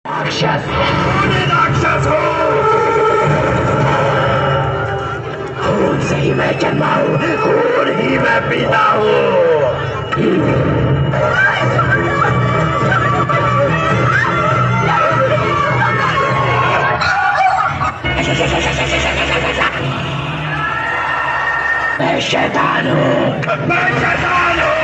राक्षस राक्षस हो। खून से ही मैं जन्मा हूँ, खून ही मैं पीता हूँ। मैं शैतान हूँ, मैं शैतान हूँ।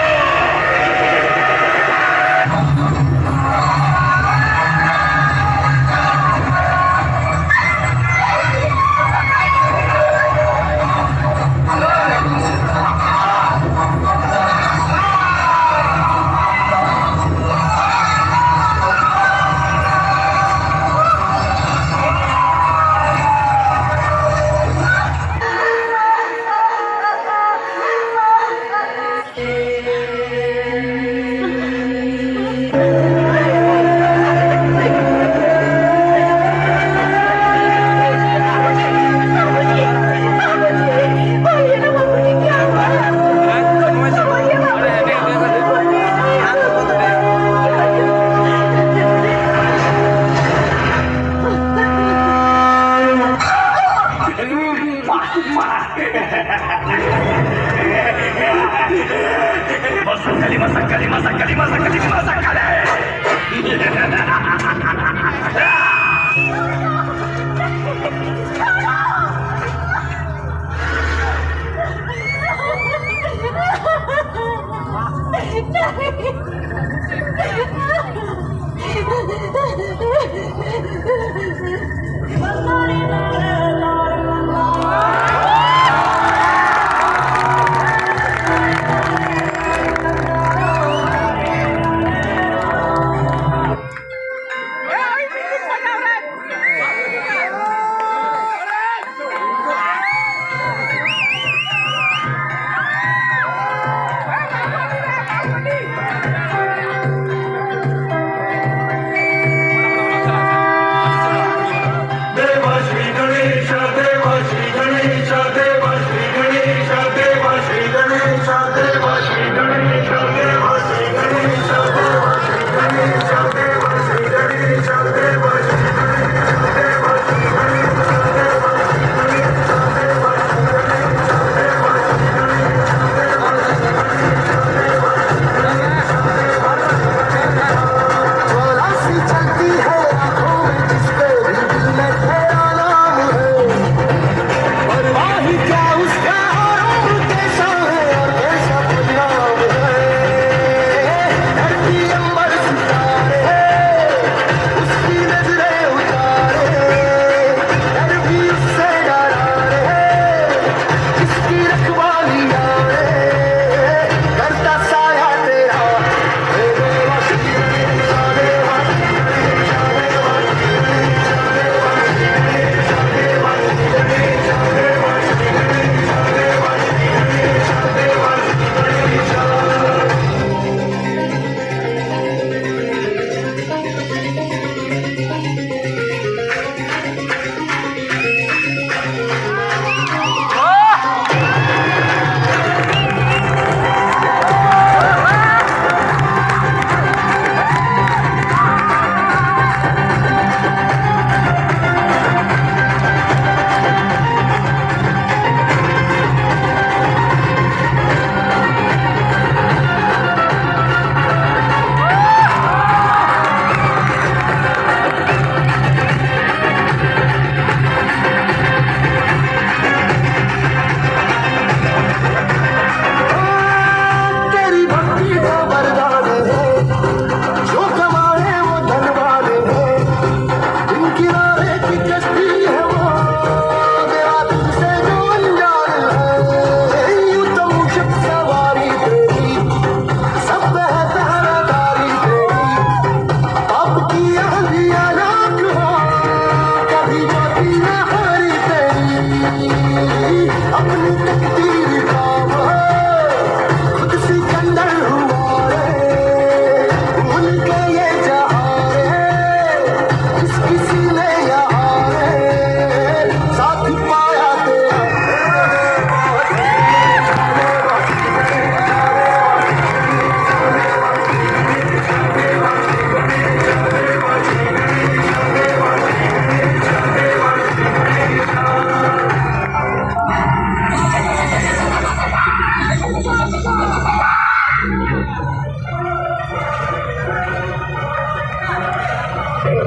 तेरी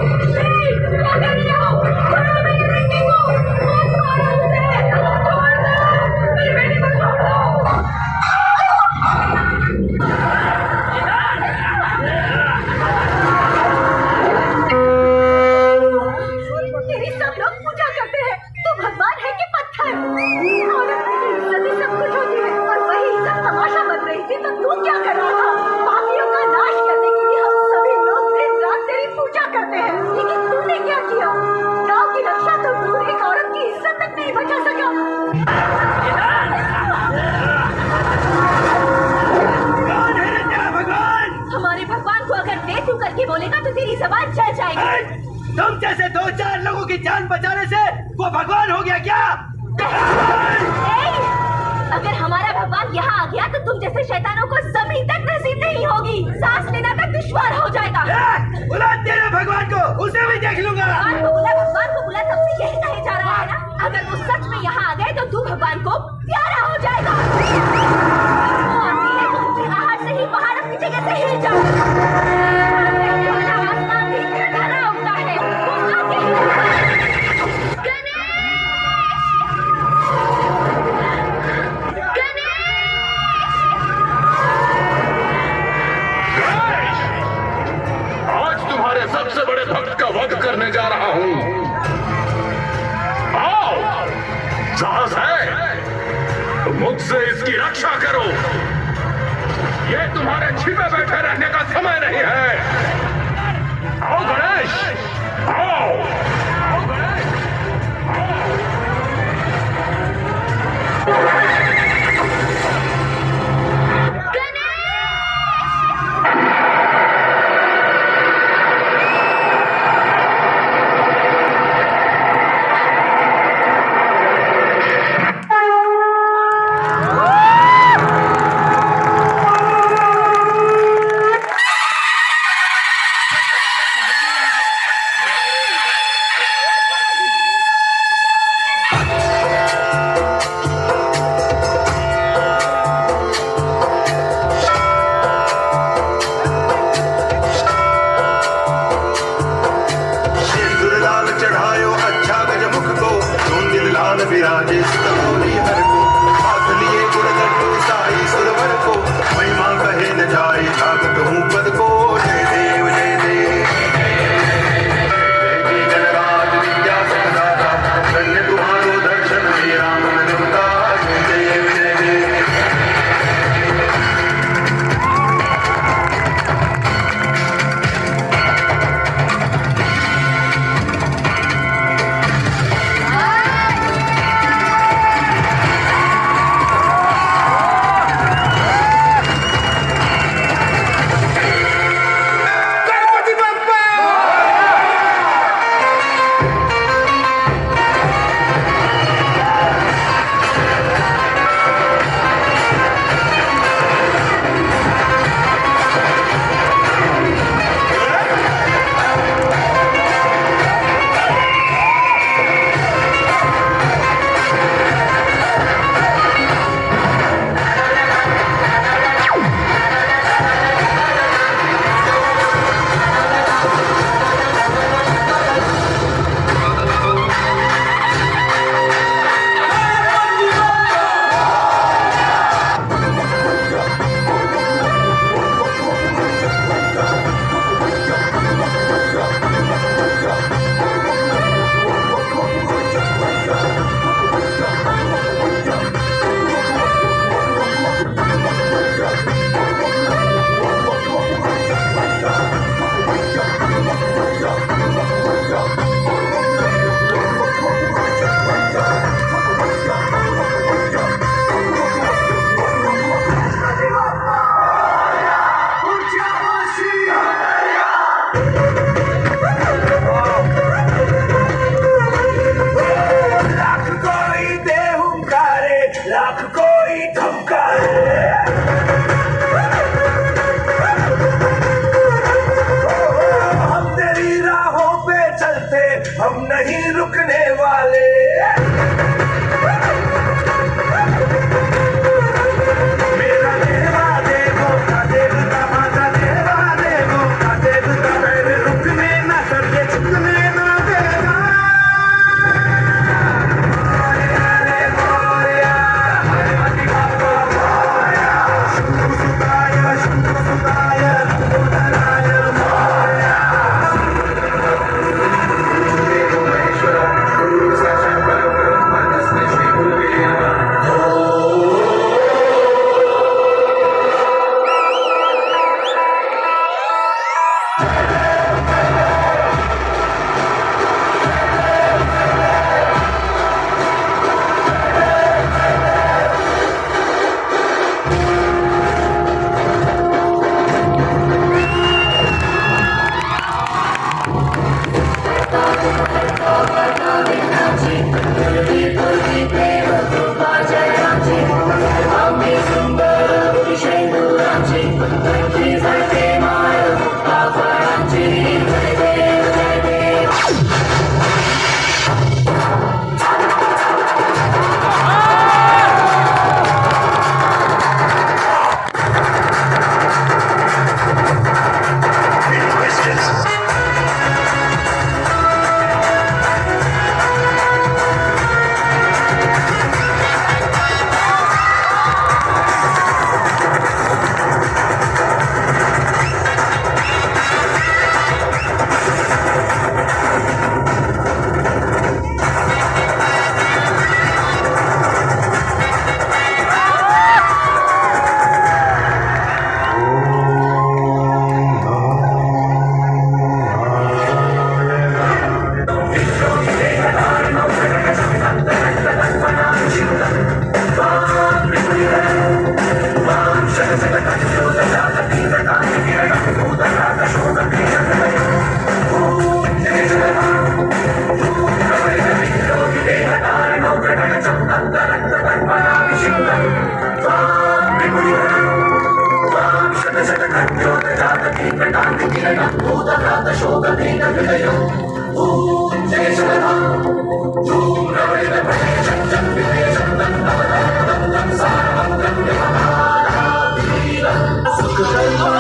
सब लोग पूजा करते हैं, तू भगवान है कि पत्थर? औरत की इज्जत ही सब कुछ होती है, और वही इज्जत तमाशा बन रही थी तो तू क्या कर रहा था? पापियों का नाश करने के लिए हम सभी लोग दिन रात तेरी पूजा करते हैं, लेकिन तूने क्या किया? गांव की रक्षा तो दूर, एक औरत की इज्जत तक नहीं बचा सका। हमारे भगवान को अगर दे तू करके बोलेगा तो तेरी जबान चल जाएगी। तुम जैसे 2-4 लोगों की जान बचाने से वो भगवान हो गया क्या? अगर हमारा भगवान यहाँ आ गया तो तुम जैसे शैतानों को जमीन तक नसीब नहीं होगी, सांस लेना तक दुश्वार हो जाएगा। बुला तेरे भगवान को, उसे भी देख लूंगा। भगवान को बुला सबसे यही कहे जा रहा है ना? अगर वो सच में यहाँ आ गए तो तू भगवान को प्यारा हो जाएगा। वो आती है तो उनकी आहट से ही पहाड़ अपनी जगह से हिल जाओ। आसमान भी धरा उठता है, वो आगे ही आज तुम्हारे सबसे बड़े भक्त का वध करने जा रहा हूं। आओ, साहस है तो मुझसे इसकी रक्षा करो। ये तुम्हारे छिपे बैठे रहने का समय नहीं है। आओ गणेश, आओ, आओ गणेश, विराजे सुतमोरी हर को, हाथ लिए गुणगट्टू साई सुरवर को, महिमा कहे न जाए लागत हूँ पद को। जय देव जय देव, देवी गणराज विद्या सकदाता, धन्य तुम्हारो दर्शन हे राम मनमता। जय देव जय देव, सुख